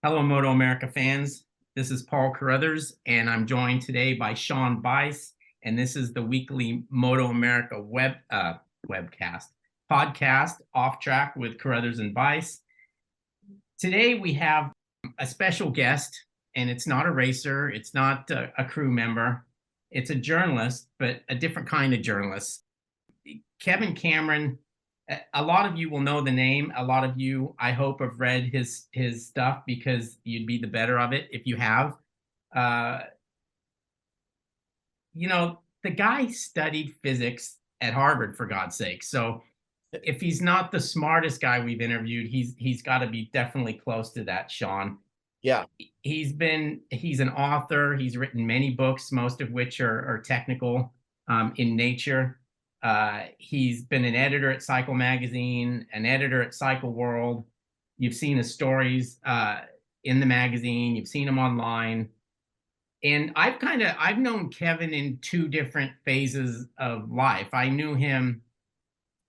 Hello, MotoAmerica fans. This is Paul Carruthers, and I'm joined today by Sean Bice, and this is the weekly MotoAmerica webcast podcast, Off Track with Carruthers and Bice. Today we have a special guest, and it's not a racer, it's not a crew member, it's a journalist, but a different kind of journalist. Kevin Cameron. A lot of you will know the name. A lot of you, I hope, have read his stuff because you'd be the better of it if you have. Uh, the guy studied physics at Harvard, for God's sake. So if he's not the smartest guy we've interviewed, he's got to be definitely close to that, Sean. Yeah. He's an author. He's written many books, most of which are technical in nature. He's been an editor at Cycle Magazine, an editor at Cycle World. You've seen his stories in the magazine. You've seen him online. And I've known Kevin in two different phases of life. I knew him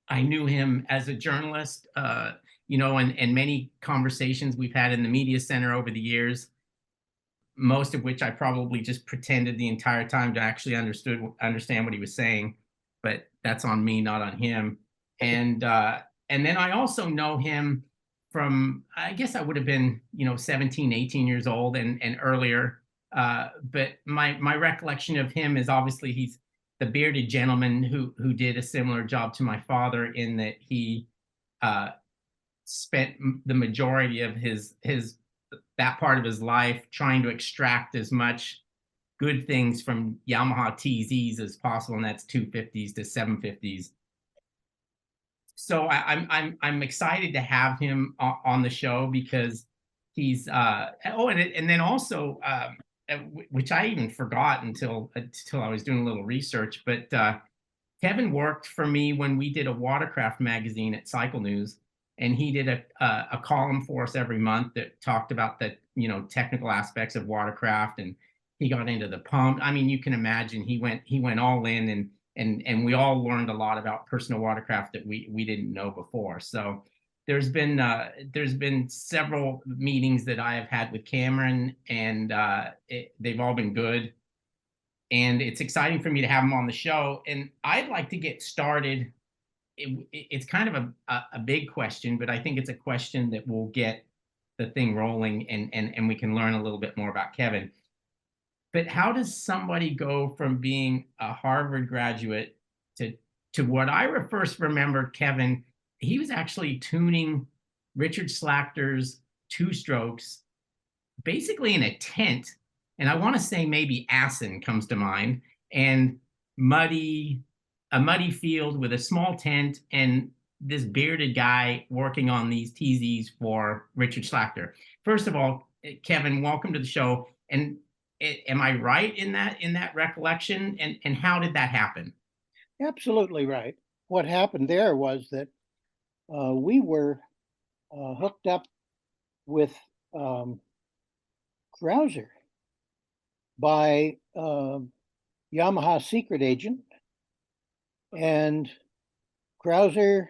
as a journalist, and many conversations we've had in the media center over the years, most of which I probably just pretended the entire time to actually understand what he was saying. But that's on me, not on him. And then I also know him from, I guess I would have been, 17, 18 years old and earlier. But my recollection of him is obviously he's the bearded gentleman who did a similar job to my father in that he spent the majority of his that part of his life trying to extract as much good things from Yamaha TZs as possible, and that's 250s to 750s. So I'm excited to have him on the show because he's and then also which I even forgot until I was doing a little research, but Kevin worked for me when we did a watercraft magazine at Cycle News, and he did a column for us every month that talked about the technical aspects of watercraft, and he got into the pump. I mean, you can imagine he went all in, and we all learned a lot about personal watercraft that we didn't know before. So there's been several meetings that I have had with Cameron, and they've all been good. And it's exciting for me to have him on the show. And I'd like to get started. It's kind of a big question, but I think it's a question that will get the thing rolling, and we can learn a little bit more about Kevin. But how does somebody go from being a Harvard graduate to what I first remember Kevin? He was actually tuning Richard Slachter's two strokes basically in a tent. And I want to say maybe Assen comes to mind, and a muddy field with a small tent and this bearded guy working on these TZs for Richard Slachter. First of all, Kevin, welcome to the show. And am I right in that recollection? And how did that happen? Absolutely right. What happened there was that we were hooked up with Crouser by Yamaha secret agent, and Crouser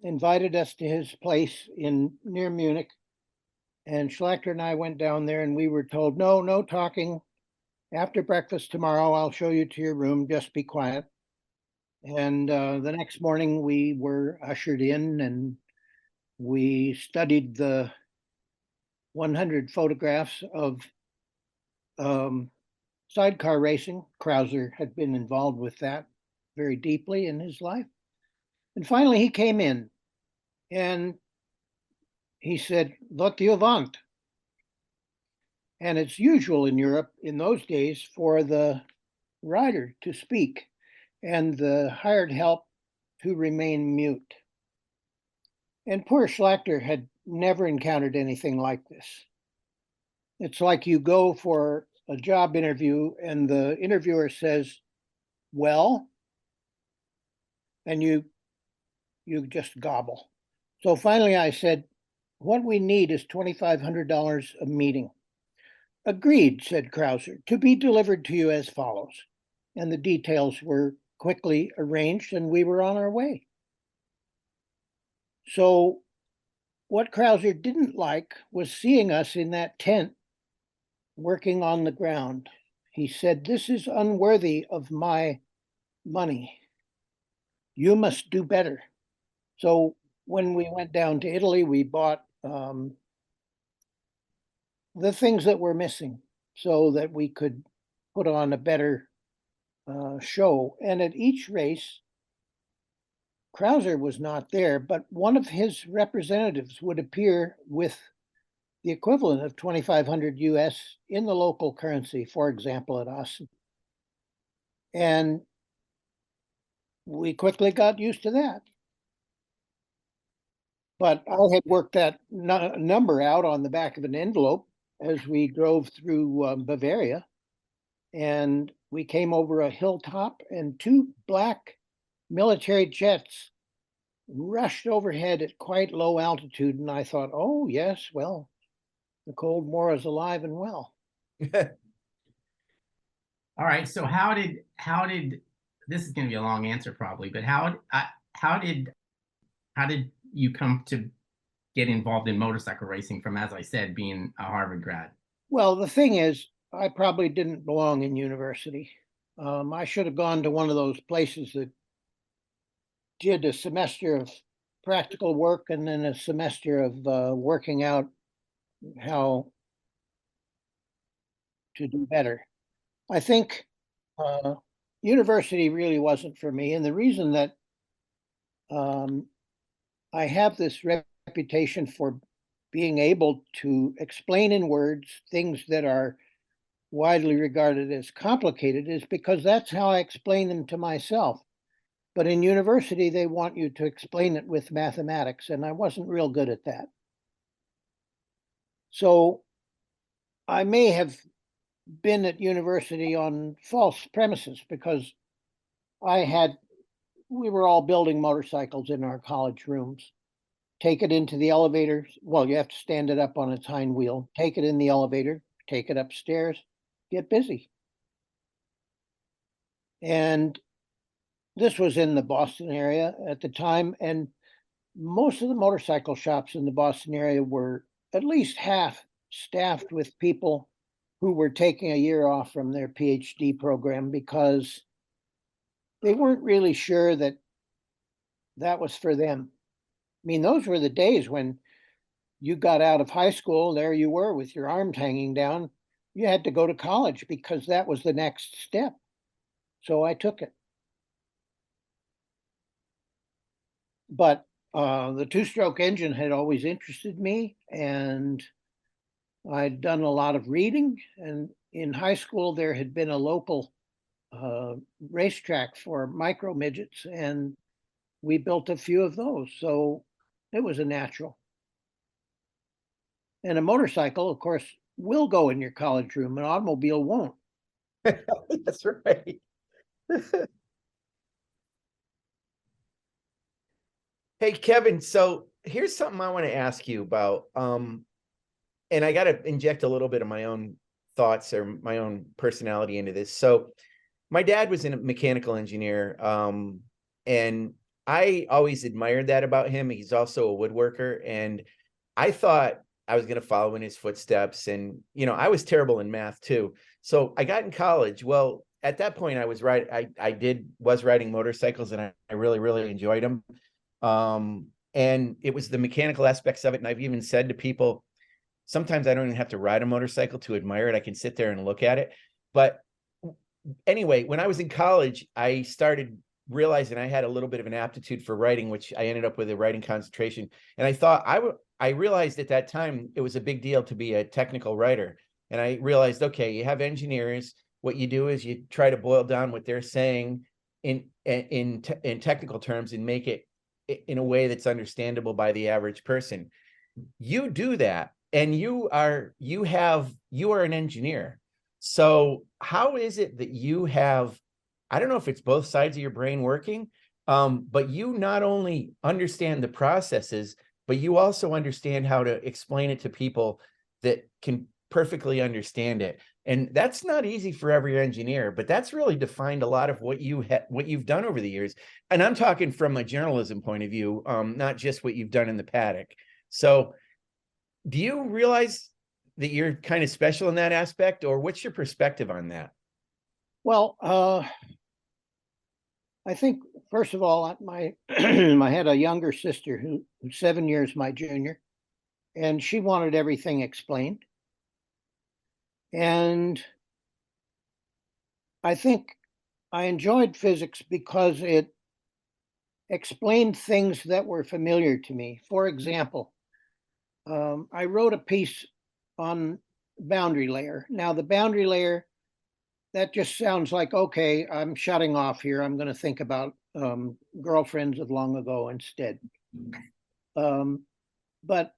invited us to his place near Munich, and Schlachter and I went down there, and we were told, no talking. After breakfast tomorrow, I'll show you to your room. Just be quiet. And the next morning, we were ushered in, and we studied the 100 photographs of sidecar racing. Crouser had been involved with that very deeply in his life. And finally, he came in, and he said, "What do you want?" And it's usual in Europe in those days for the rider to speak and the hired help to remain mute. And poor Schlachter had never encountered anything like this. It's like you go for a job interview and the interviewer says, "Well," and you just gobble. So finally I said, "What we need is $2,500 a meeting." "Agreed," said Crouser, "to be delivered to you as follows." And the details were quickly arranged, and we were on our way. So what Krauser didn't like was seeing us in that tent working on the ground. He said, "This is unworthy of my money. You must do better." So when we went down to Italy, we bought the things that were missing so that we could put on a better show. And at each race, Krauser was not there, but one of his representatives would appear with the equivalent of 2,500 US in the local currency, for example, at Assen. And we quickly got used to that. But I had worked that number out on the back of an envelope as we drove through Bavaria. And we came over a hilltop, and two black military jets rushed overhead at quite low altitude. And I thought, oh, yes, well, the Cold War is alive and well. All right. So how did this is going to be a long answer probably, but how did you come to get involved in motorcycle racing from, as I said, being a Harvard grad? Well, the thing is, I probably didn't belong in university. I should have gone to one of those places that did a semester of practical work and then a semester of working out how to do better. I think university really wasn't for me. And the reason that I have this reputation for being able to explain in words things that are widely regarded as complicated is because that's how I explain them to myself. But in university, they want you to explain it with mathematics, and I wasn't real good at that. So I may have been at university on false premises because we were all building motorcycles in our college rooms. Take it into the elevator. Well, you have to stand it up on its hind wheel. Take it in the elevator, take it upstairs, get busy. And this was in the Boston area at the time. And most of the motorcycle shops in the Boston area were at least half staffed with people who were taking a year off from their PhD program because they weren't really sure that that was for them. I mean, those were the days when you got out of high school, there you were with your arms hanging down. You had to go to college because that was the next step. So I took it. But the two-stroke engine had always interested me, and I'd done a lot of reading. And in high school, there had been a local racetrack for micro midgets, and we built a few of those. So it was a natural. And a motorcycle, of course, will go in your college room. An automobile won't. That's right. Hey, Kevin, so here's something I want to ask you about. And I got to inject a little bit of my own thoughts or my own personality into this. So my dad was a mechanical engineer, and I always admired that about him. He's also a woodworker, and I thought I was going to follow in his footsteps. And, you know, I was terrible in math too. So I got in college. Well, at that point I was was riding motorcycles, and I really, really enjoyed them. And it was the mechanical aspects of it. And I've even said to people, sometimes I don't even have to ride a motorcycle to admire it. I can sit there and look at it. But anyway, when I was in college, I started realizing I had a little bit of an aptitude for writing, which I ended up with a writing concentration. And I thought I realized at that time it was a big deal to be a technical writer. And I realized, okay, you have engineers. What you do is you try to boil down what they're saying in technical terms and make it in a way that's understandable by the average person. You do that, and you are an engineer. So how is it that you have, I don't know if it's both sides of your brain working, but you not only understand the processes, but you also understand how to explain it to people that can perfectly understand it. And that's not easy for every engineer, but that's really defined a lot of what you've done over the years. And I'm talking from a journalism point of view, not just what you've done in the paddock. So do you realize that you're kind of special in that aspect, or what's your perspective on that? Well, I think first of all, I had a younger sister who's 7 years my junior, and she wanted everything explained. And I think I enjoyed physics because it explained things that were familiar to me. For example, I wrote a piece on boundary layer. Now, the boundary layer, that just sounds like, okay, I'm shutting off here. I'm going to think about girlfriends of long ago instead. But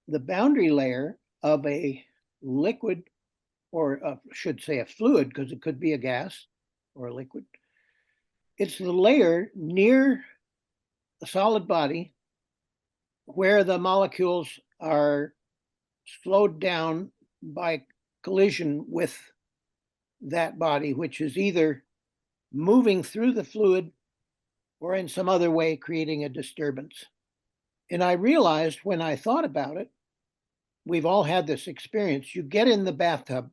the boundary layer of a liquid, or should say a fluid, because it could be a gas or a liquid, it's the layer near a solid body where the molecules are slowed down by collision with that body, which is either moving through the fluid or in some other way creating a disturbance. And I realized when I thought about it, we've all had this experience. You get in the bathtub,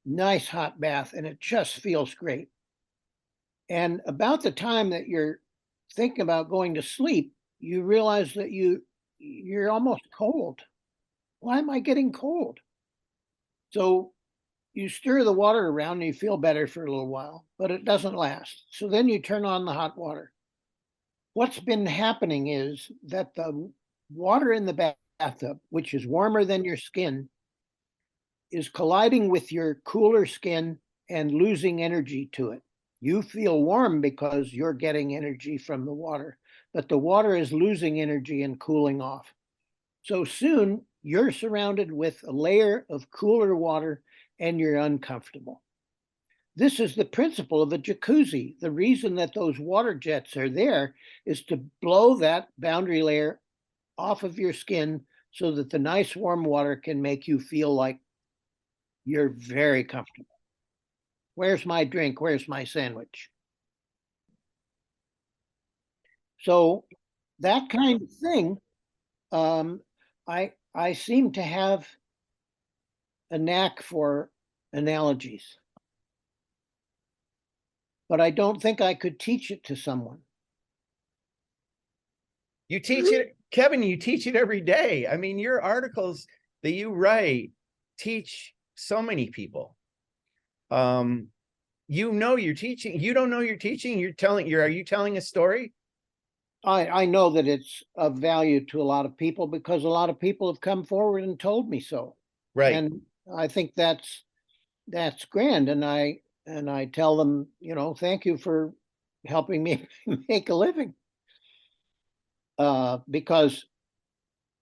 nice hot bath, and it just feels great. And about the time that you're thinking about going to sleep, you realize that you're almost cold. Why am I getting cold? So you stir the water around and you feel better for a little while, but it doesn't last. So then you turn on the hot water. What's been happening is that the water in the bathtub, which is warmer than your skin, is colliding with your cooler skin and losing energy to it. You feel warm because you're getting energy from the water, but the water is losing energy and cooling off. So soon you're surrounded with a layer of cooler water and you're uncomfortable. This is the principle of a jacuzzi. The reason that those water jets are there is to blow that boundary layer off of your skin so that the nice warm water can make you feel like you're very comfortable. Where's my drink? Where's my sandwich? So that kind of thing, I seem to have a knack for analogies, but I don't think I could teach it to someone. You teach it, Kevin, you teach it every day. I mean, your articles that you write teach so many people. You know you're teaching. You don't know you're teaching. Are you telling a story? I know that it's of value to a lot of people because a lot of people have come forward and told me so. Right. And I think that's grand. And I tell them, thank you for helping me make a living. Because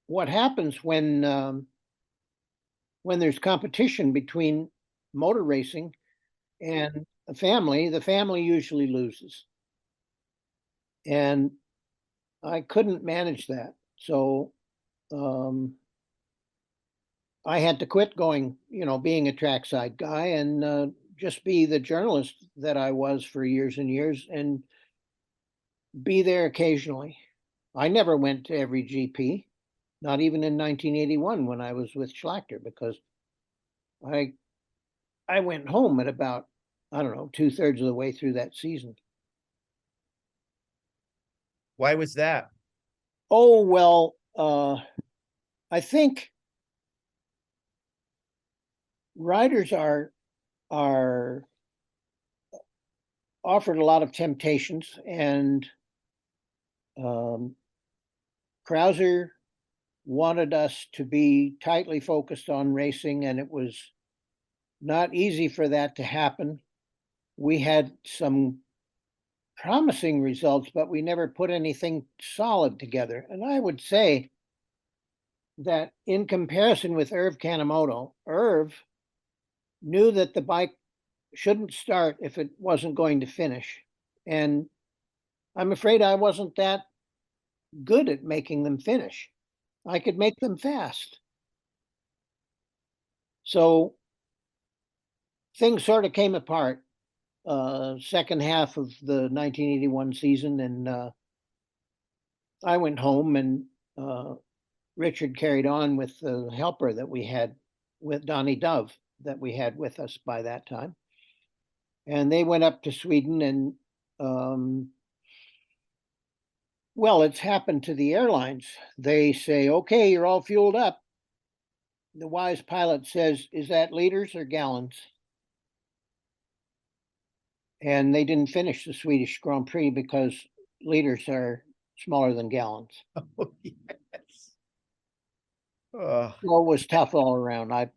what happens when there's competition between motor racing and a family, the family usually loses. And I couldn't manage that. So I had to quit going, being a trackside guy and just be the journalist that I was for years and years and be there occasionally. I never went to every GP, not even in 1981 when I was with Schlachter, because I went home at about, I don't know, 2/3 of the way through that season. Why was that? Oh, well, I think riders are offered a lot of temptations, and Carruthers wanted us to be tightly focused on racing, and it was not easy for that to happen. We had some promising results, but we never put anything solid together. And I would say that in comparison with Irv Canada, Irv knew that the bike shouldn't start if it wasn't going to finish. And I'm afraid I wasn't that good at making them finish. I could make them fast. So things sort of came apart second half of the 1981 season, and I went home and Richard carried on with the helper that we had with Donnie Dove that we had with us by that time. And they went up to Sweden and, well, it's happened to the airlines. They say, okay, you're all fueled up. The wise pilot says, is that liters or gallons? And they didn't finish the Swedish Grand Prix because liters are smaller than gallons. Oh, yes. Oh, Well, it was tough all around. I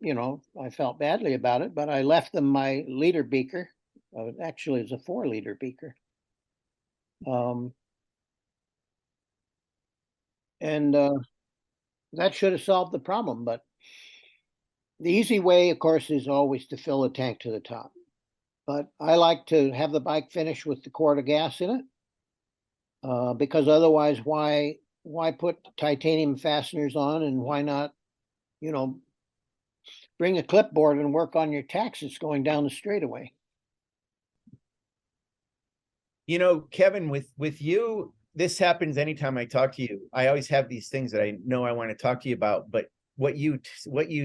felt badly about it, but I left them my liter beaker. Actually, it's a 4-liter beaker. And that should have solved the problem. But the easy way, of course, is always to fill the tank to the top. But I like to have the bike finish with the quart of gas in it, because otherwise, why put titanium fasteners on, and why not, bring a clipboard and work on your taxes going down the straightaway? Kevin, with you, this happens anytime I talk to you. I always have these things that I know I want to talk to you about, but what you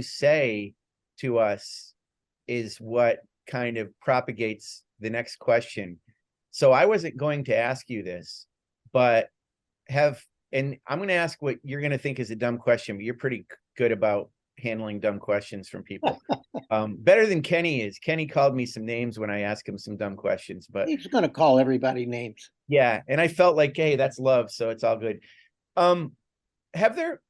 say to us is what kind of propagates the next question. So I wasn't going to ask you this, but and I'm going to ask what you're going to think is a dumb question, but you're pretty good about handling dumb questions from people. Better than Kenny is. Kenny called me some names when I asked him some dumb questions, but He's going to call everybody names. Yeah, and I felt like, hey, that's love, so it's all good. Have there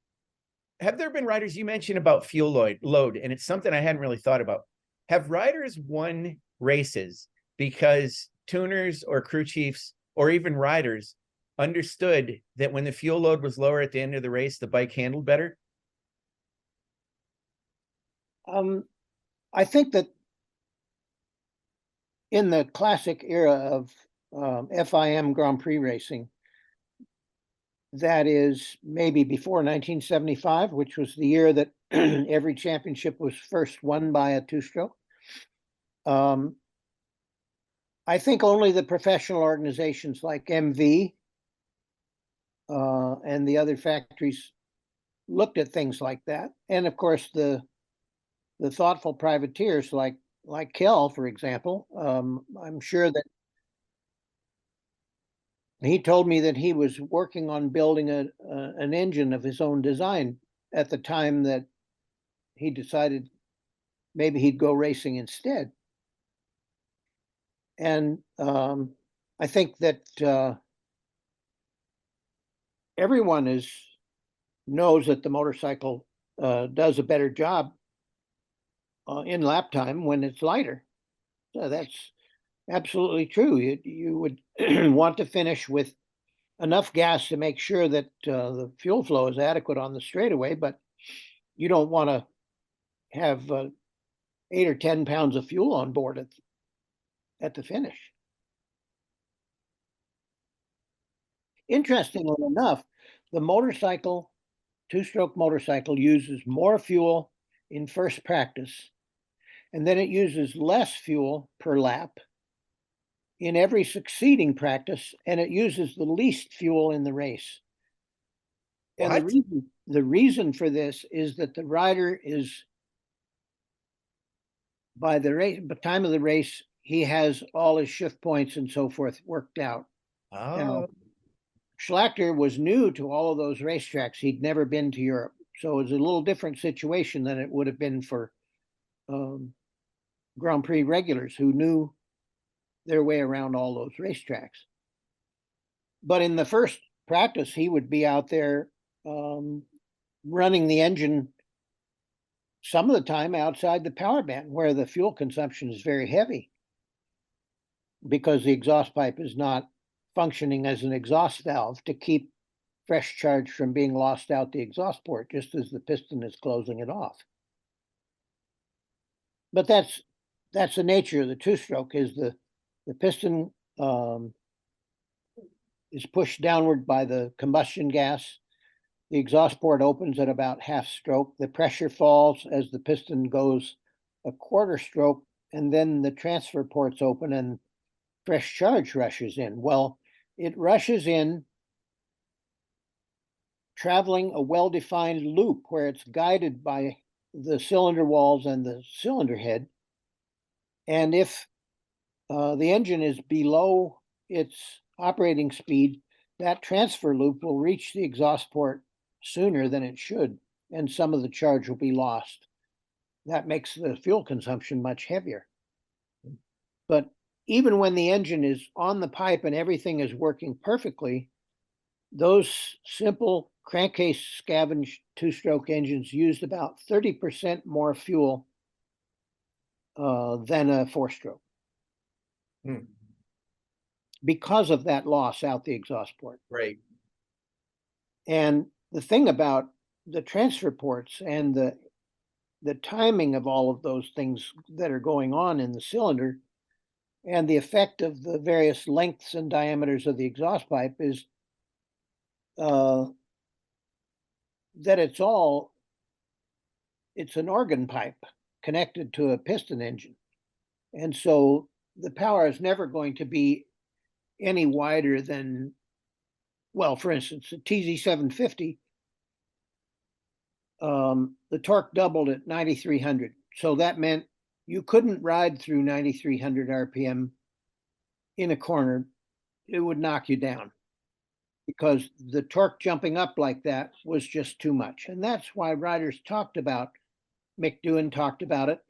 been riders, you mentioned about fuel load, and it's something I hadn't really thought about. Have riders won races because tuners or crew chiefs or even riders understood that when the fuel load was lower at the end of the race, the bike handled better? I think that in the classic era of FIM Grand Prix racing, that is maybe before 1975, which was the year that every championship was first won by a two-stroke. I think only the professional organizations like MV and the other factories looked at things like that. And of course, the thoughtful privateers like Kell, for example, I'm sure that he told me that he was working on building an engine of his own design at the time that he decided maybe he'd go racing instead. And I think that everyone knows that the motorcycle does a better job in lap time when it's lighter. So that's absolutely true. You would want to finish with enough gas to make sure that the fuel flow is adequate on the straightaway, but you don't want to have 8 or 10 pounds of fuel on board at the finish. Interestingly enough, the motorcycle, two-stroke motorcycle, uses more fuel in first practice, and then it uses less fuel per lap in every succeeding practice, and it uses the least fuel in the race. And the reason for this is that the rider is, by the time of the race, he has all his shift points and so forth worked out. Oh. Now, Schlachter was new to all of those racetracks. He'd never been to Europe. So it was a little different situation than it would have been for Grand Prix regulars who knew their way around all those racetracks. But in the first practice, he would be out there running the engine some of the time outside the power band, where the fuel consumption is very heavy because the exhaust pipe is not functioning as an exhaust valve to keep fresh charge from being lost out the exhaust port, just as the piston is closing it off. But that's the nature of the two-stroke, is the piston is pushed downward by the combustion gas. The exhaust port opens at about half stroke. The pressure falls as the piston goes a quarter stroke, and then the transfer ports open and fresh charge rushes in. Well, it rushes in traveling a well-defined loop where it's guided by the cylinder walls and the cylinder head. And if the engine is below its operating speed, that transfer loop will reach the exhaust port sooner than it should, and some of the charge will be lost. That makes the fuel consumption much heavier. But even when the engine is on the pipe and everything is working perfectly, those simple crankcase scavenged two-stroke engines used about 30% more fuel than a four-stroke. Because of that loss out the exhaust port. Right. And the thing about the transfer ports and the timing of all of those things that are going on in the cylinder and the effect of the various lengths and diameters of the exhaust pipe is that it's an organ pipe connected to a piston engine. And so the power is never going to be any wider than, well, for instance, the TZ750, the torque doubled at 9,300. So that meant you couldn't ride through 9,300 RPM in a corner. It would knock you down because the torque jumping up like that was just too much. And that's why riders talked about, Mick Doohan talked about it,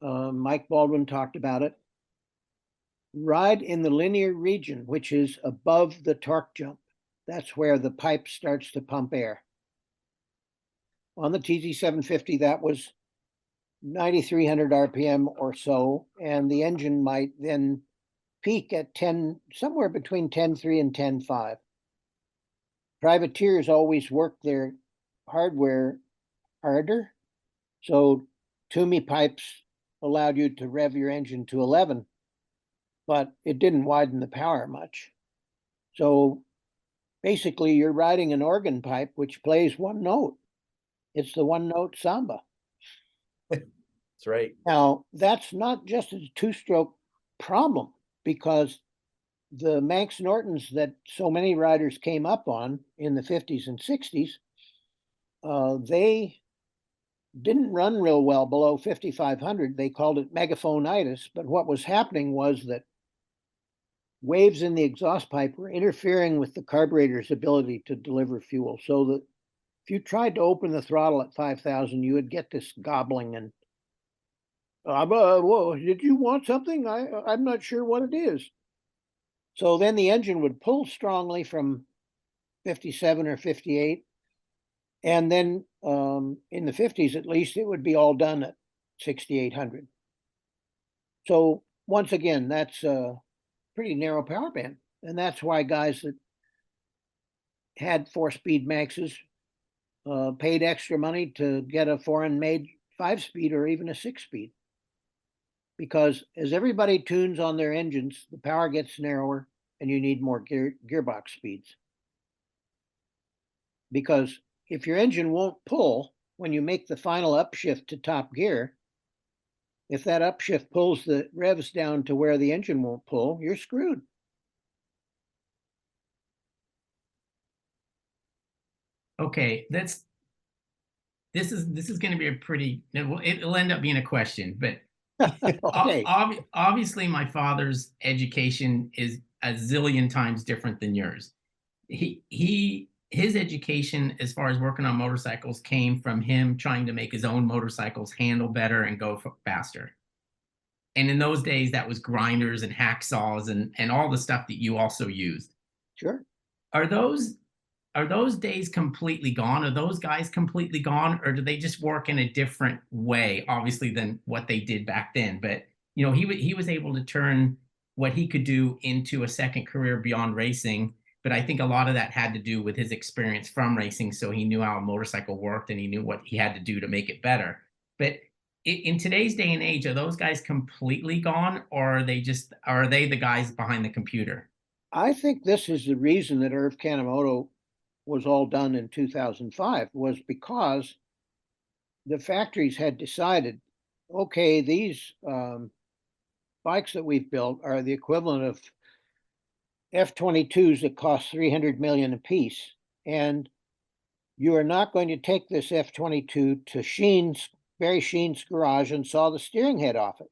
Mike Baldwin talked about it. Ride in the linear region, which is above the torque jump. That's where the pipe starts to pump air. On the TZ750, that was 9,300 RPM or so, and the engine might then peak at 10, somewhere between 10.3 and 10.5. Privateers always work their hardware harder, so Toomey pipes allowed you to rev your engine to 11, but it didn't widen the power much. So basically you're riding an organ pipe which plays one note. It's the one note samba. That's right. Now, that's not just a two-stroke problem, because the Manx Nortons that so many riders came up on in the 50s and 60s, they didn't run real well below 5,500. They called it megaphonitis, but what was happening was that waves in the exhaust pipe were interfering with the carburetor's ability to deliver fuel. So that if you tried to open the throttle at 5,000, you would get this gobbling and, whoa, did you want something? I'm not sure what it is. So then the engine would pull strongly from 57 or 58. And then in the 50s, at least, it would be all done at 6,800. So once again, that's a pretty narrow power band. And that's why guys that had 4-speed Maxes paid extra money to get a foreign-made 5-speed or even a 6-speed. Because as everybody tunes on their engines, the power gets narrower and you need more gearbox speeds. Because if your engine won't pull when you make the final upshift to top gear, if that upshift pulls the revs down to where the engine won't pull, you're screwed. Okay, this is going to be a pretty, it'll end up being a question, but Okay. Obviously my father's education is a zillion times different than yours. His education as far as working on motorcycles came from him trying to make his own motorcycles handle better and go faster. And in those days, that was grinders and hacksaws and all the stuff that you also used. Sure. Are those days completely gone? Are those guys completely gone, or do they just work in a different way, obviously, than what they did back then? But you know, he was able to turn what he could do into a second career beyond racing. But I think a lot of that had to do with his experience from racing, so he knew how a motorcycle worked and he knew what he had to do to make it better. But in today's day and age, are those guys completely gone, or are they the guys behind the computer? I think this is the reason that Irv Canada was all done in 2005, was because the factories had decided, okay, these bikes that we've built are the equivalent of F-22s that cost $300 million a piece, and you are not going to take this F-22 to Barry Sheen's garage and saw the steering head off it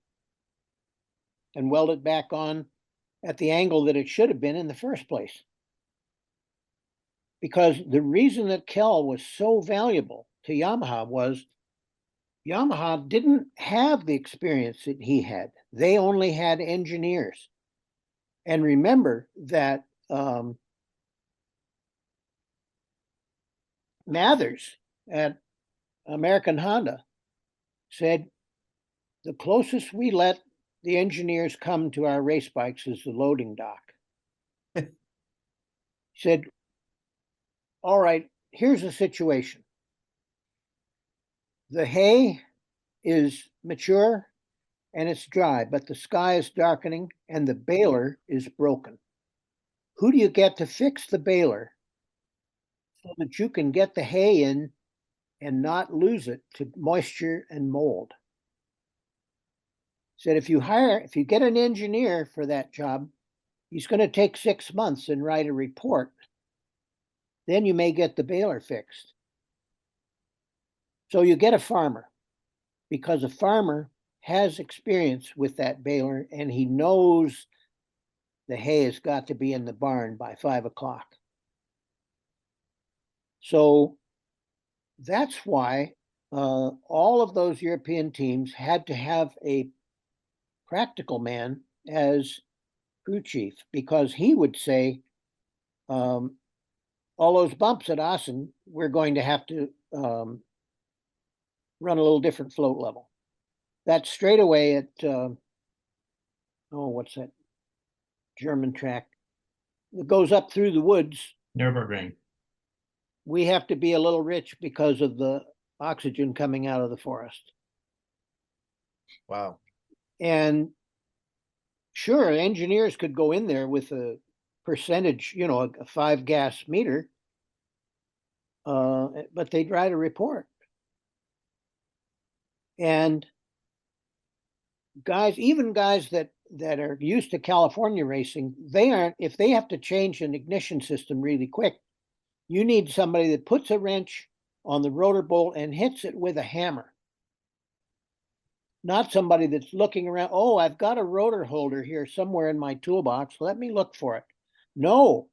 and weld it back on at the angle that it should have been in the first place. Because the reason that Kell was so valuable to Yamaha was Yamaha didn't have the experience that he had. They only had engineers. And remember that Mathers at American Honda said, the closest we let the engineers come to our race bikes is the loading dock. He said, all right, here's the situation. The hay is mature and it's dry, but the sky is darkening and the baler is broken. Who do you get to fix the baler so that you can get the hay in and not lose it to moisture and mold? Said if you get an engineer for that job, he's going to take 6 months and write a report. Then you may get the baler fixed. So you get a farmer, because a farmer has experience with that baler and he knows the hay has got to be in the barn by 5 o'clock. So that's why all of those European teams had to have a practical man as crew chief, because he would say, all those bumps at Assen, we're going to have to run a little different float level. That straightaway at, what's that German track? It goes up through the woods. Nürburgring. We have to be a little rich because of the oxygen coming out of the forest. Wow. And sure, engineers could go in there with a percentage, a 5 gas meter, but they'd write a report. And even guys that are used to California racing, if they have to change an ignition system really quick, you need somebody that puts a wrench on the rotor bolt and hits it with a hammer. Not somebody that's looking around, oh, I've got a rotor holder here somewhere in my toolbox, let me look for it. No,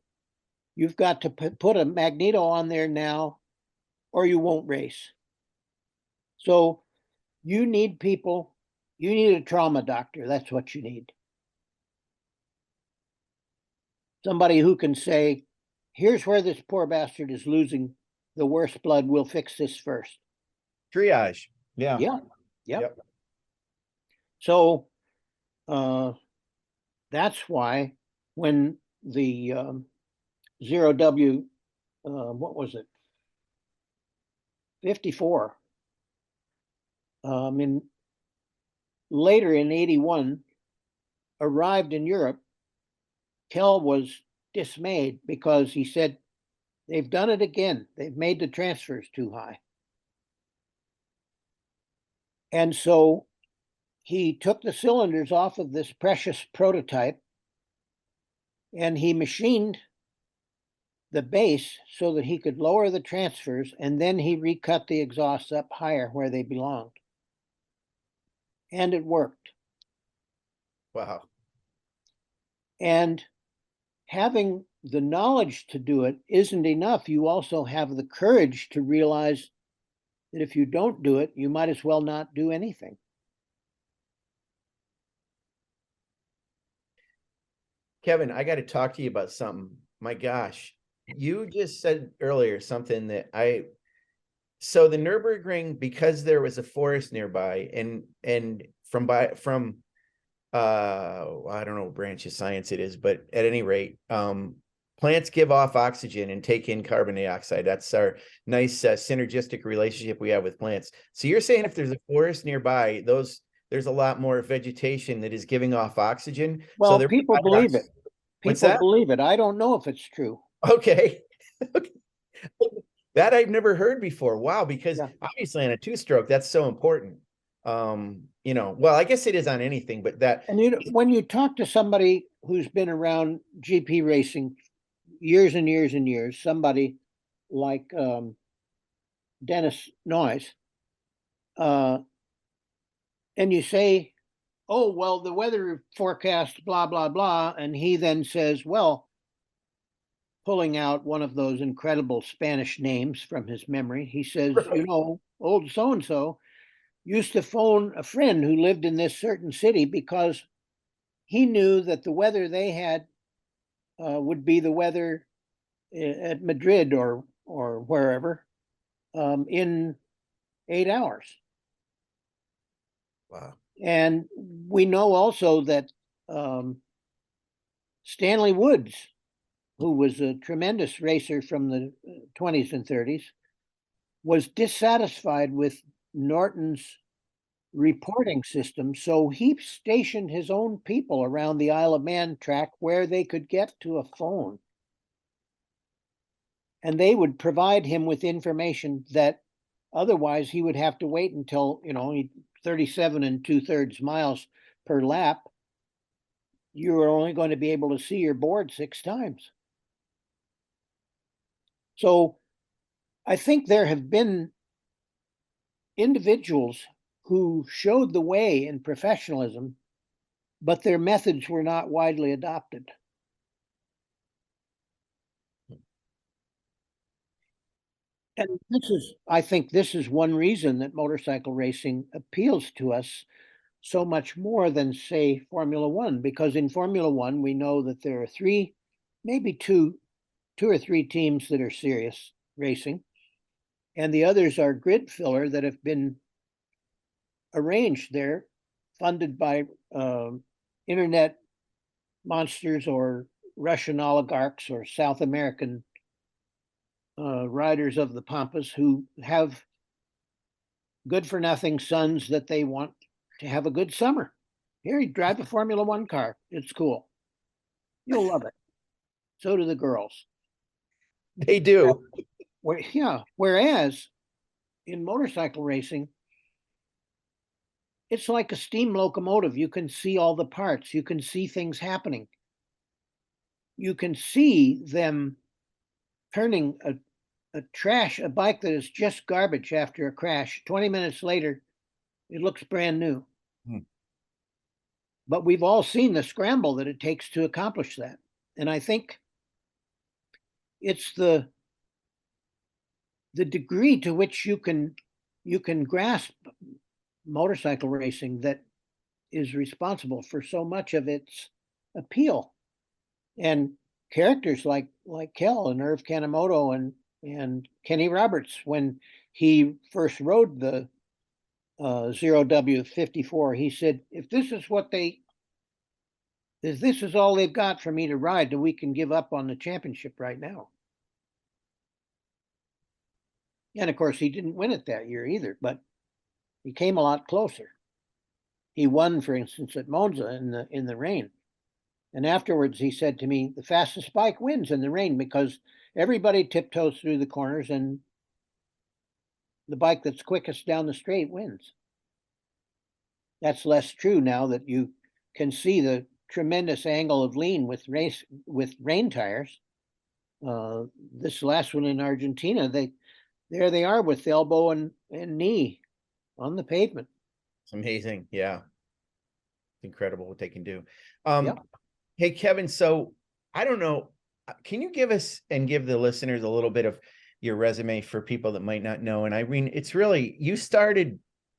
you've got to put a magneto on there now, or you won't race. So you need people, you need a trauma doctor, that's what you need. Somebody who can say, here's where this poor bastard is losing the worst blood, we'll fix this first. Triage. Yeah. Yep. So that's why when the 0W, what was it, 54, later in 81, arrived in Europe, Kell was dismayed because he said, they've done it again. They've made the transfers too high. And so he took the cylinders off of this precious prototype and he machined the base so that he could lower the transfers, and then he recut the exhausts up higher where they belonged. And it worked. Wow. And having the knowledge to do it isn't enough. You also have the courage to realize that if you don't do it, you might as well not do anything. Kevin, I got to talk to you about something. My gosh, you just said earlier something that so the Nürburgring, because there was a forest nearby, and from I don't know what branch of science it is, but at any rate, plants give off oxygen and take in carbon dioxide. That's our nice synergistic relationship we have with plants. So you're saying if there's a forest nearby, there's a lot more vegetation that is giving off oxygen. Well, so people believe it. What's that? People believe it. I don't know if it's true. Okay. That I've never heard before. Wow, because obviously on a two-stroke, that's so important. Well, I guess it is on anything, but that. And when you talk to somebody who's been around GP racing years and years and years, somebody like Dennis Noyes, and you say, oh, well, the weather forecast, blah, blah, blah. And he then says, well, pulling out one of those incredible Spanish names from his memory, he says, you know, old so-and-so used to phone a friend who lived in this certain city because he knew that the weather they had would be the weather at Madrid or wherever in 8 hours. Wow. And we know also that Stanley Woods, who was a tremendous racer from the 20s and 30s, was dissatisfied with Norton's reporting system. So he stationed his own people around the Isle of Man track where they could get to a phone. And they would provide him with information that otherwise he would have to wait until, 37 2/3 miles per lap. You were only going to be able to see your board 6 times. So I think there have been individuals who showed the way in professionalism, but their methods were not widely adopted. And I think this is one reason that motorcycle racing appeals to us so much more than, say, Formula One, because in Formula One, we know that there are maybe two or three teams that are serious racing, and the others are grid filler that have been arranged there, funded by internet monsters or Russian oligarchs or South American riders of the Pampas who have good for nothing sons that they want to have a good summer. Here, you drive a Formula One car. It's cool. You'll love it. So do the girls. They do. Whereas in motorcycle racing, it's like a steam locomotive. You can see all the parts. You can see things happening. You can see them turning a bike that is just garbage after a crash. 20 minutes later, it looks brand new. But we've all seen the scramble that it takes to accomplish that. And I think it's the degree to which you can grasp motorcycle racing that is responsible for so much of its appeal. And characters like Kel and Irv Canada and Kenny Roberts, when he first rode the 0W54, he said, if this is all they've got for me to ride, then we can give up on the championship right now. And of course, he didn't win it that year either, but he came a lot closer. He won, for instance, at Monza in the rain. And afterwards, he said to me, the fastest bike wins in the rain because everybody tiptoes through the corners and the bike that's quickest down the straight wins. That's less true now that you can see the tremendous angle of lean with rain tires. This last one in Argentina, there they are with elbow and knee on the pavement. It's amazing. Yeah. It's incredible what they can do. Yep. Hey, Kevin, so I don't know, can you give us and give the listeners a little bit of your resume for people that might not know? And I mean, it's really,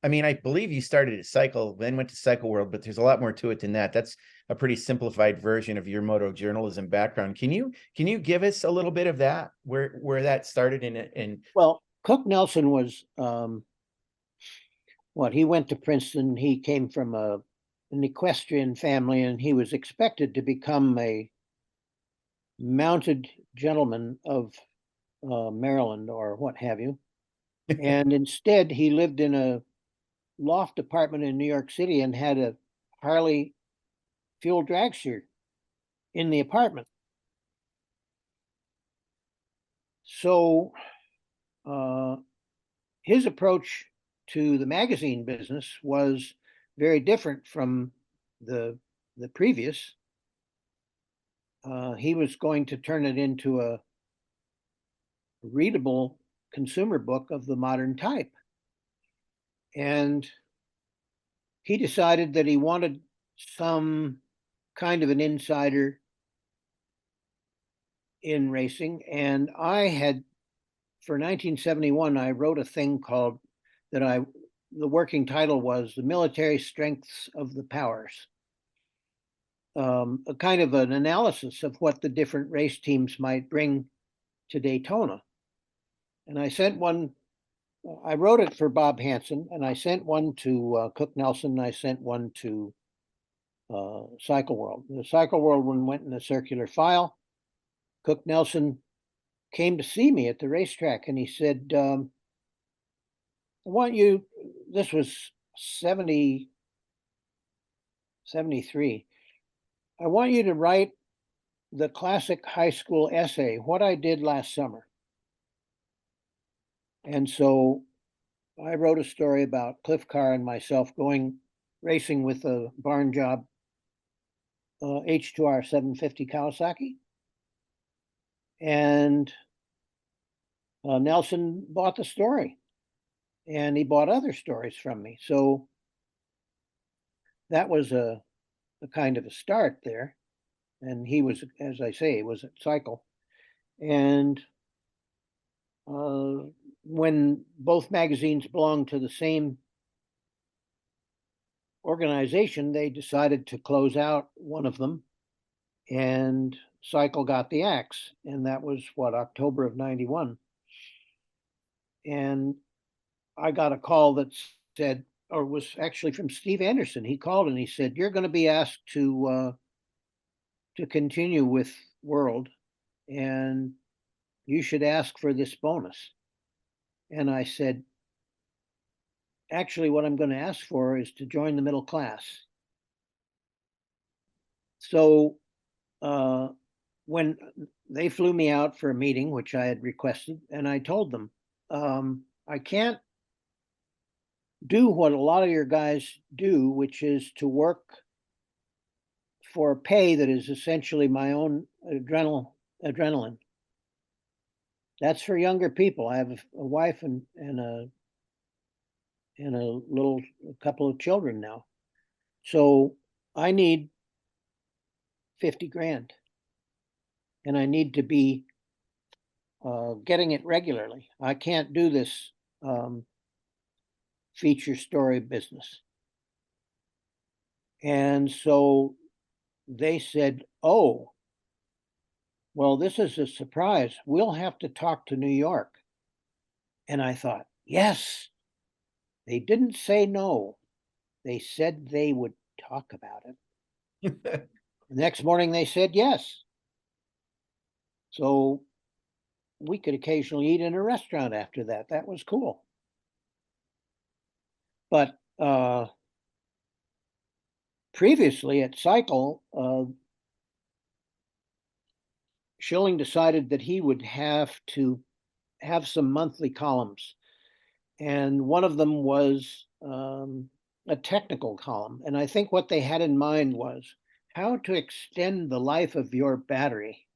I believe you started at Cycle, then went to Cycle World, but there's a lot more to it than that. That's a pretty simplified version of your moto journalism background. Can you give us a little bit of that, where that started in it? And well, Cook Nelson was he went to Princeton. He came from an equestrian family, and he was expected to become a mounted gentleman of Maryland or what have you. And instead, he lived in a loft apartment in New York City and had a Harley fuel dragster in the apartment. So his approach to the magazine business was very different from the previous. He was going to turn it into readable consumer book of the modern type. And he decided that he wanted some kind of an insider in racing. And I had, for 1971, I wrote a thing called the working title was The Military Strengths of the Powers. A kind of an analysis of what the different race teams might bring to Daytona. And I sent one, I wrote it for Bob Hansen, and I sent one to Cook Nelson, and I sent one to Cycle World. The Cycle World one went in a circular file. Cook Nelson came to see me at the racetrack, and he said, I want you, this was 73, I want you to write the classic high school essay, What I Did Last Summer. And so I wrote a story about Cliff Carr and myself going racing with a barn job H2R 750 Kawasaki. And Nelson bought the story, and he bought other stories from me. So that was a kind of a start there. And he was, as I say, was at Cycle. And when both magazines belonged to the same organization, they decided to close out one of them, and Cycle got the axe. And that was what, October of 91. And I got a call that said, or was actually from Steve Anderson. He called and he said, you're going to be asked to continue with World, and you should ask for this bonus. And I said, actually, what I'm going to ask for is to join the middle class. So when they flew me out for a meeting, which I had requested, and I told them, I can't do what a lot of your guys do, which is to work for pay that is essentially my own adrenaline. That's for younger people. I have a wife and a couple of children now. So I need 50 grand, and I need to be getting it regularly. I can't do this feature story business. And so they said, oh, well, this is a surprise. We'll have to talk to New York. And I thought, yes, they didn't say no. They said they would talk about it. The next morning they said yes. So we could occasionally eat in a restaurant after that. That was cool. But previously at Cycle, Schilling decided that he would have to have some monthly columns. And one of them was a technical column. And I think what they had in mind was how to extend the life of your battery,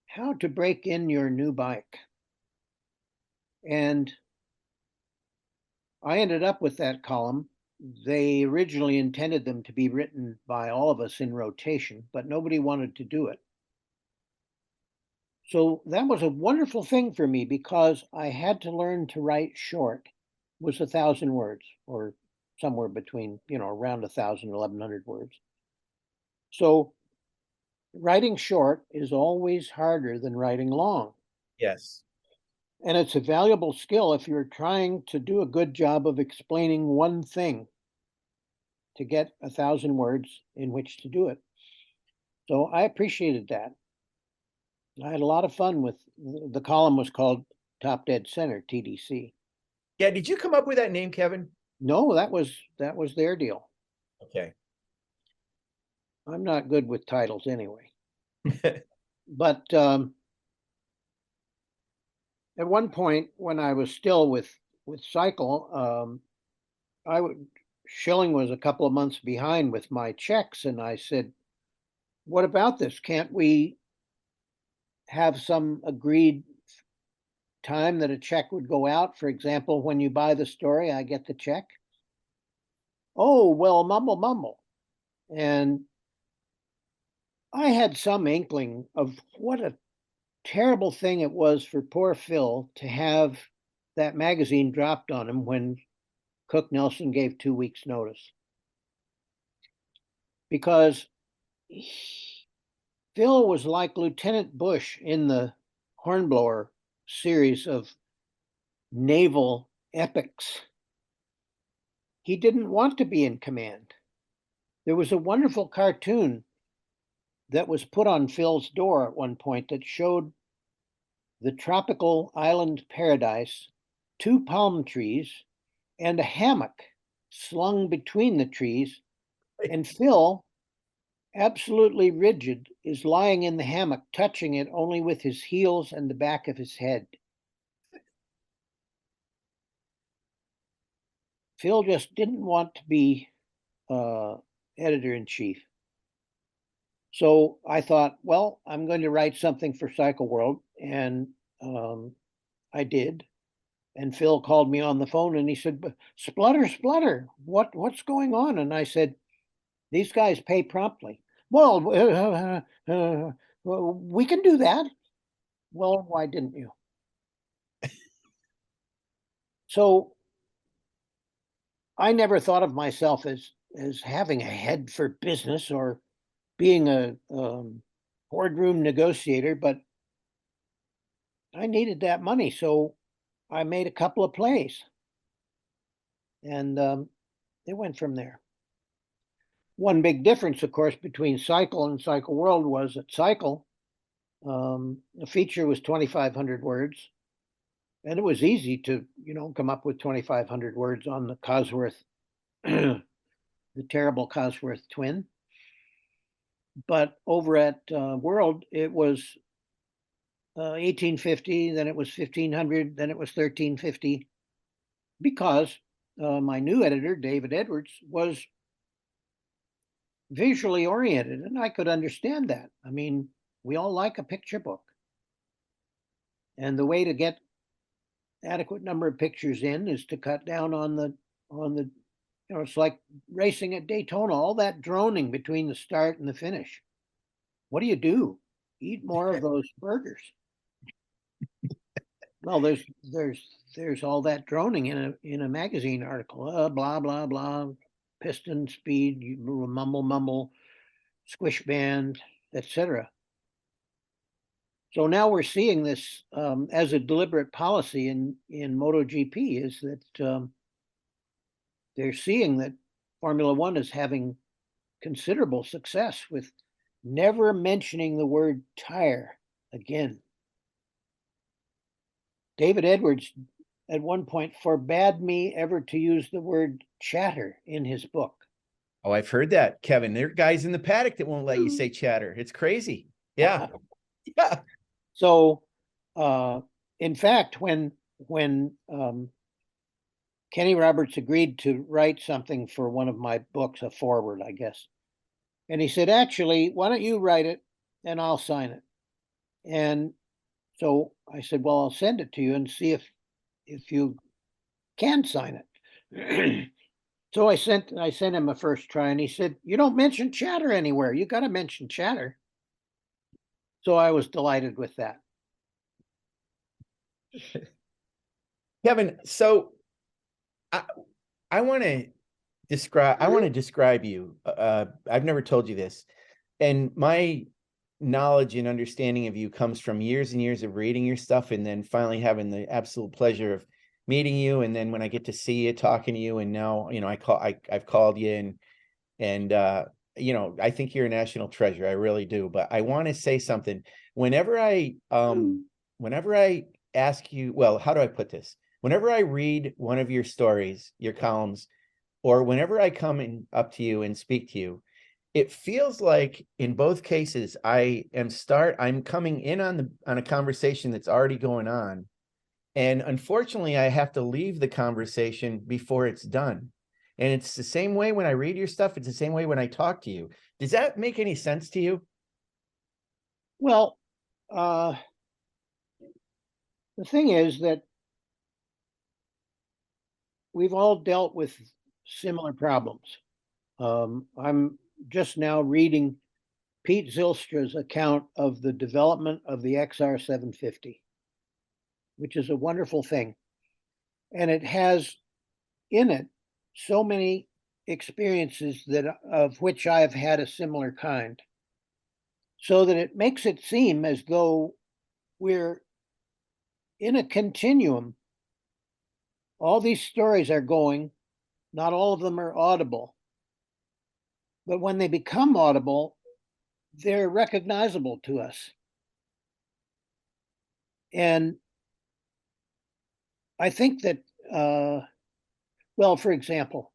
how to break in your new bike. And I ended up with that column. They originally intended them to be written by all of us in rotation, but nobody wanted to do it. So that was a wonderful thing for me because I had to learn to write short. It was 1,000 words, or somewhere between, around 1,000, 1,100 words. So writing short is always harder than writing long. Yes. And it's a valuable skill if you're trying to do a good job of explaining one thing, to get 1,000 words in which to do it. So I appreciated that. I had a lot of fun with the column. Was called Top Dead Center, TDC. Yeah. Did you come up with that name, Kevin? No, that was their deal. Okay. I'm not good with titles anyway. But at one point when I was still with Cycle, Schilling was a couple of months behind with my checks, and I said, what about this? Can't we have some agreed time that a check would go out. For example, when you buy the story, I get the check. Oh, well, mumble, mumble. And I had some inkling of what a terrible thing it was for poor Phil to have that magazine dropped on him when Cook Nelson gave 2 weeks' notice. Because Phil was like Lieutenant Bush in the Hornblower series of naval epics. He didn't want to be in command. There was a wonderful cartoon that was put on Phil's door at one point that showed the tropical island paradise, 2 palm trees, and a hammock slung between the trees. And Phil, absolutely rigid, is lying in the hammock, touching it only with his heels and the back of his head. Phil just didn't want to be editor-in-chief. So I thought, well, I'm going to write something for Cycle World, and I did. And Phil called me on the phone and he said, "Splutter, splutter, what's going on?" And I said, "These guys pay promptly." "Well, we can do that." "Well, why didn't you?" So I never thought of myself as having a head for business or being a boardroom negotiator, but I needed that money, so I made a couple of plays, and it went from there. One big difference, of course, between Cycle and Cycle World was at Cycle, the feature was 2,500 words, and it was easy to, come up with 2,500 words on the Cosworth, the terrible Cosworth twin. But over at World, it was 1850, then it was 1500, then it was 1350, because my new editor, David Edwards, was visually oriented, and I could understand that. I mean, we all like a picture book. And the way to get adequate number of pictures in is to cut down on the, it's like racing at Daytona, all that droning between the start and the finish. What do? Eat more of those burgers. Well, there's all that droning in a magazine article. Blah blah blah, piston speed, mumble mumble, squish band, etc. So now we're seeing this as a deliberate policy in MotoGP, is that they're seeing that Formula One is having considerable success with never mentioning the word tire again. David Edwards at one point forbade me ever to use the word chatter in his book. Oh, I've heard that, Kevin. There are guys in the paddock that won't let you say chatter. It's crazy. Yeah. Yeah. So, in fact, when Kenny Roberts agreed to write something for one of my books, a foreword, I guess, and he said, "Actually, why don't you write it and I'll sign it?" And so I said, "Well, I'll send it to you and see if you can sign it." So I sent him a first try, and he said, "You don't mention chatter anywhere. You got to mention chatter." So I was delighted with that. Kevin, so I want to describe you. I've never told you this, and my knowledge and understanding of you comes from years and years of reading your stuff, and then finally having the absolute pleasure of meeting you. And then when I get to see you, talking to you, and now I've called you, and I think you're a national treasure. I really do. But I want to say something. Whenever I ask you, well, how do I put this? Whenever I read one of your stories, your columns, or whenever I come up to you and speak to you, it feels like in both cases I'm coming in on a conversation that's already going on. And unfortunately, I have to leave the conversation before it's done. And it's the same way when I read your stuff. It's the same way when I talk to you. Does that make any sense to you? Well, the thing is that we've all dealt with similar problems. I'm just now reading Pete Zylstra's account of the development of the XR 750, which is a wonderful thing. And it has in it so many experiences that of which I have had a similar kind, so that it makes it seem as though we're in a continuum. All these stories are going, not all of them are audible, but when they become audible, they're recognizable to us. And I think that, well, for example,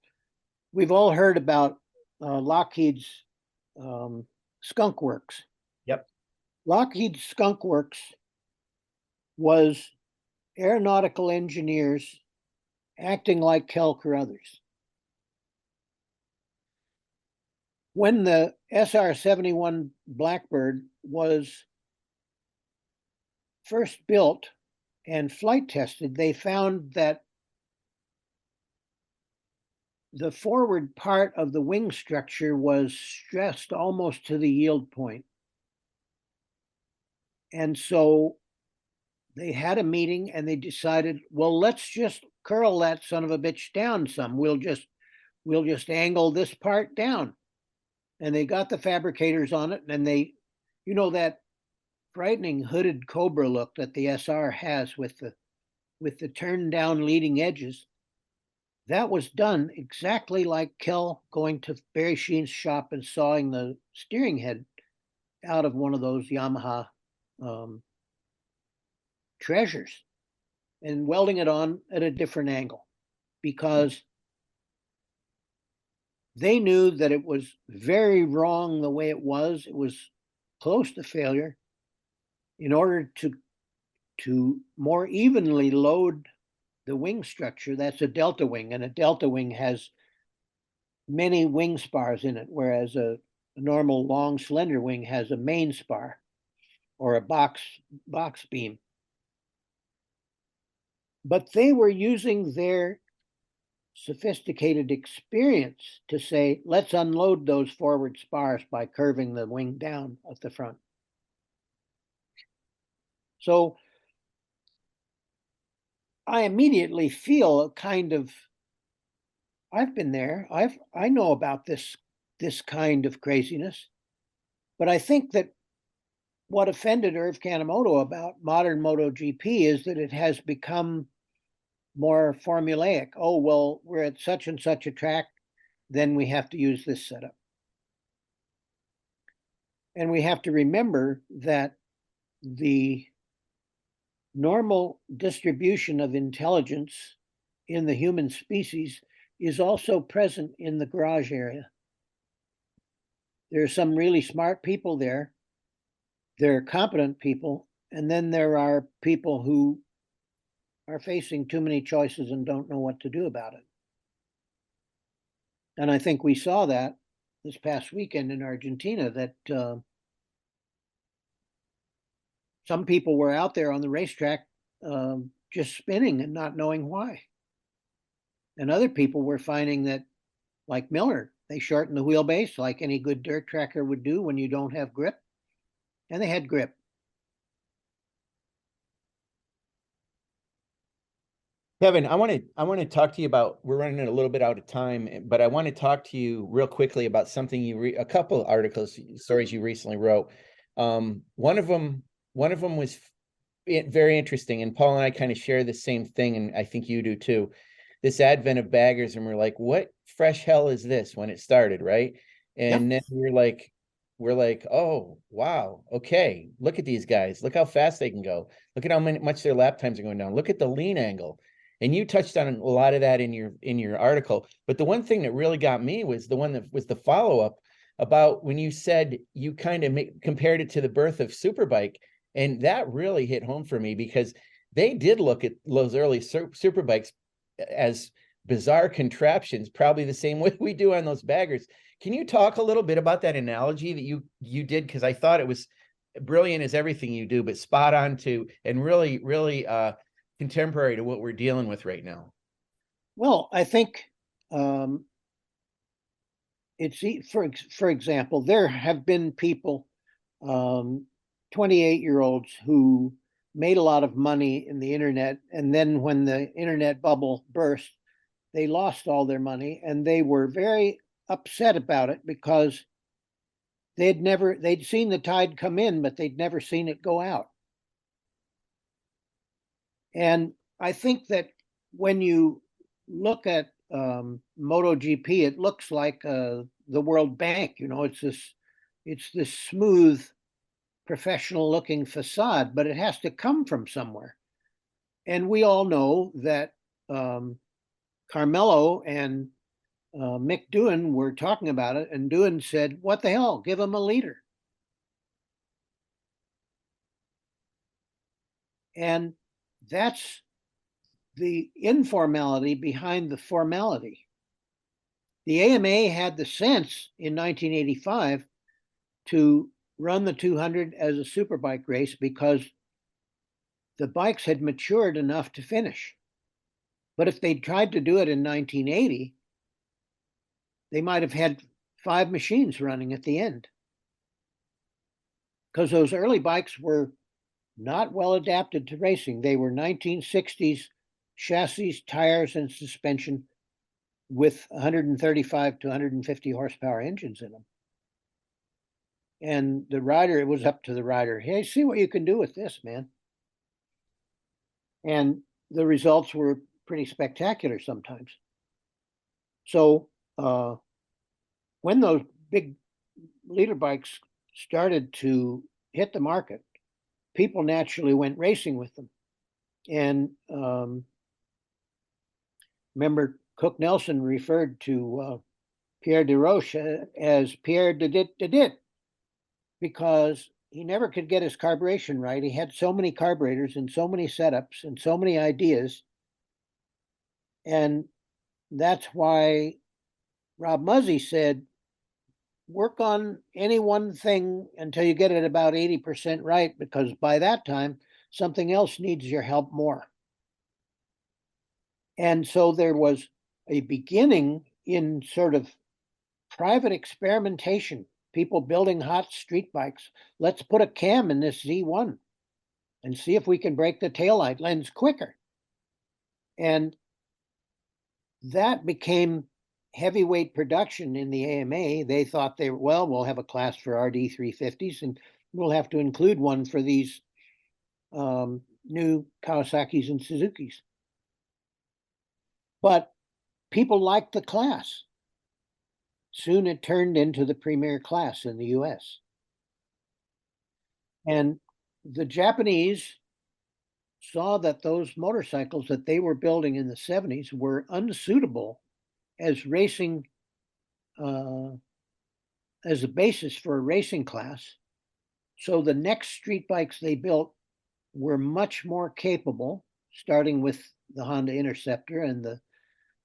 we've all heard about Lockheed's Skunk Works. Yep. Lockheed Skunk Works was aeronautical engineers acting like Carruthers. When the SR-71 Blackbird was first built and flight tested, they found that the forward part of the wing structure was stressed almost to the yield point. And so they had a meeting and they decided, well, let's just curl that son of a bitch down some. We'll just angle this part down. And they got the fabricators on it, and they, you know, that frightening hooded cobra look that the SR has with the turned down leading edges. That was done exactly like Kel going to Barry Sheen's shop and sawing the steering head out of one of those Yamaha treasures and welding it on at a different angle, because they knew that it was very wrong the way it was. It was close to failure. In order to more evenly load the wing structure, that's a delta wing, and a delta wing has many wing spars in it, whereas a normal long slender wing has a main spar or a box beam. But they were using their sophisticated experience to say, let's unload those forward spars by curving the wing down at the front. So I immediately feel a kind of, I've been there, I know about this kind of craziness, but I think that what offended Irv Canada about modern MotoGP is that it has become more formulaic. Oh, well, we're at such and such a track, then we have to use this setup. And we have to remember that the normal distribution of intelligence in the human species is also present in the garage area. There are some really smart people there. There are competent people. And then there are people who are facing too many choices and don't know what to do about it. And I think we saw that this past weekend in Argentina, that some people were out there on the racetrack just spinning and not knowing why. And other people were finding that, like Miller, they shortened the wheelbase like any good dirt tracker would do when you don't have grip. And they had grip. Kevin, I want to talk to you about, we're running a little bit out of time, but I want to talk to you real quickly about something a couple of articles, stories you recently wrote. One of them was very interesting, and Paul and I kind of share the same thing, and I think you do too. This advent of baggers, and we're like, what fresh hell is this when it started, right? And then we're like, oh, wow, okay, look at these guys. Look how fast they can go. Look at how much their lap times are going down. Look at the lean angle. And you touched on a lot of that in your article. But the one thing that really got me was the one that was the follow-up about when you said you kind of compared it to the birth of Superbike. And that really hit home for me, because they did look at those early Superbikes as bizarre contraptions, probably the same way we do on those baggers. Can you talk a little bit about that analogy that you did? Because I thought it was brilliant as everything you do, but spot on to, and really, really contemporary to what we're dealing with right now. Well, I think for example, there have been people, 28-year-olds who made a lot of money in the internet, and then when the internet bubble burst, they lost all their money, and they were very upset about it because they'd seen the tide come in, but they'd never seen it go out. And I think that when you look at MotoGP, it looks like the World Bank. You know, it's this smooth, professional-looking facade, but it has to come from somewhere. And we all know that Carmelo and Mick Doohan were talking about it, and Doohan said, "What the hell? Give him a leader." And that's the informality behind the formality. The AMA had the sense in 1985 to run the 200 as a superbike race because the bikes had matured enough to finish. But if they'd tried to do it in 1980, they might have had 5 machines running at the end, because those early bikes were not well adapted to racing. They were 1960s chassis, tires, and suspension with 135 to 150 horsepower engines in them. And the rider, it was up to the rider. Hey, see what you can do with this, man. And the results were pretty spectacular sometimes. So when those big leader bikes started to hit the market, people naturally went racing with them. And remember, Cook Nelson referred to Pierre de Roche as Pierre de Dit, because he never could get his carburation right. He had so many carburetors and so many setups and so many ideas. And that's why Rob Muzzy said, work on any one thing until you get it about 80% right, because by that time, something else needs your help more. And so there was a beginning in sort of private experimentation, people building hot street bikes. Let's put a cam in this Z1 and see if we can break the taillight lens quicker. And that became heavyweight production in the AMA. They thought we'll have a class for RD 350s, and we'll have to include one for these new Kawasaki's and Suzuki's. But people liked the class. Soon it turned into the premier class in the US. And the Japanese saw that those motorcycles that they were building in the 70s were unsuitable as racing, as a basis for a racing class. So the next street bikes they built were much more capable, starting with the Honda Interceptor and the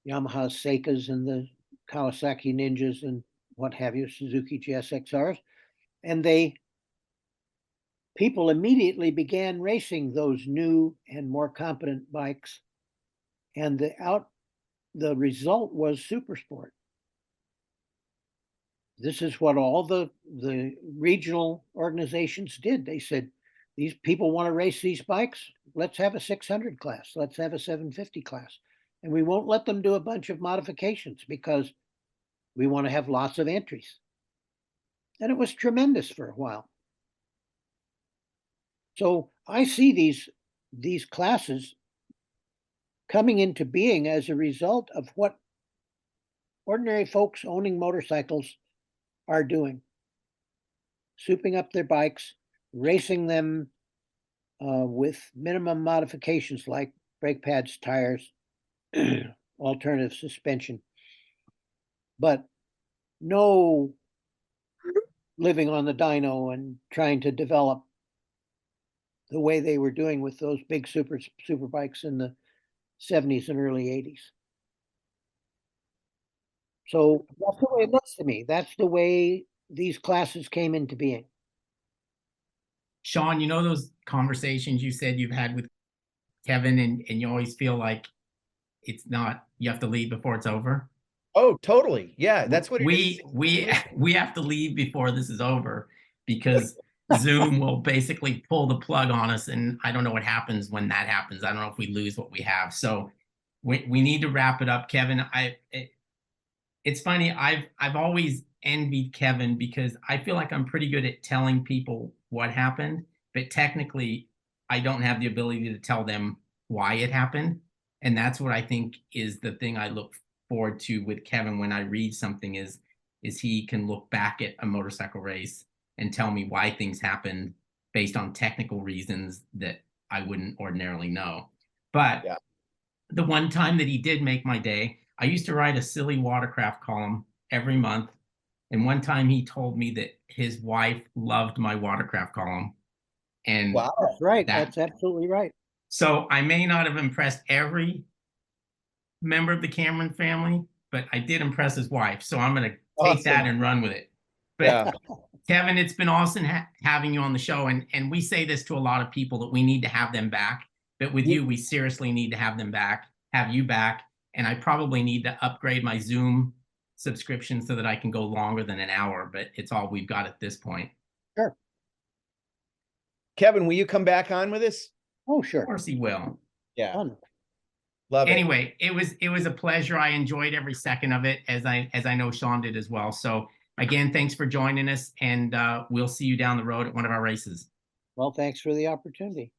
Yamaha Seikas and the Kawasaki Ninjas and what have you, Suzuki GSXRs. And people immediately began racing those new and more competent bikes. And the result was Supersport. This is what all the regional organizations did. They said, these people want to race these bikes. Let's have a 600 class. Let's have a 750 class. And we won't let them do a bunch of modifications because we want to have lots of entries. And it was tremendous for a while. So I see these classes coming into being as a result of what ordinary folks owning motorcycles are doing. Souping up their bikes, racing them with minimum modifications like brake pads, tires, alternative suspension, but no living on the dyno and trying to develop the way they were doing with those big super bikes in the 70s and early 80s. So that's the way it looks to me. That's the way these classes came into being. Sean, you know those conversations you said you've had with Kevin, and you always feel like it's not, you have to leave before it's over? Oh, totally. Yeah, that's what it is. We have to leave before this is over, because Zoom will basically pull the plug on us, and I don't know what happens when that happens. I don't know if we lose what we have. So we need to wrap it up, Kevin. It's funny, I've always envied Kevin, because I feel like I'm pretty good at telling people what happened, but technically I don't have the ability to tell them why it happened. And that's what I think is the thing I look forward to with Kevin when I read something, is he can look back at a motorcycle race and tell me why things happened based on technical reasons that I wouldn't ordinarily know. But Yeah. the one time that he did make my day, I used to write a silly watercraft column every month. And one time he told me that his wife loved my watercraft column. And Wow. That's right. That- That's absolutely right. so I may not have impressed every member of the Cameron family, but I did impress his wife. So I'm going to take that Awesome. and run with it. But Yeah. Kevin, it's been awesome having you on the show. And we say this to a lot of people, that we need to have them back. But with you, we seriously need to have them back, have you back. And I probably need to upgrade my Zoom subscription so that I can go longer than an hour, but it's all we've got at this point. Sure. Kevin, will you come back on with us? Oh, Of sure. course he will. Yeah. Fun. Love it. Anyway, it was a pleasure. I enjoyed every second of it, as I know Sean did as well. So again, thanks for joining us, and we'll see you down the road at one of our races. Well, thanks for the opportunity.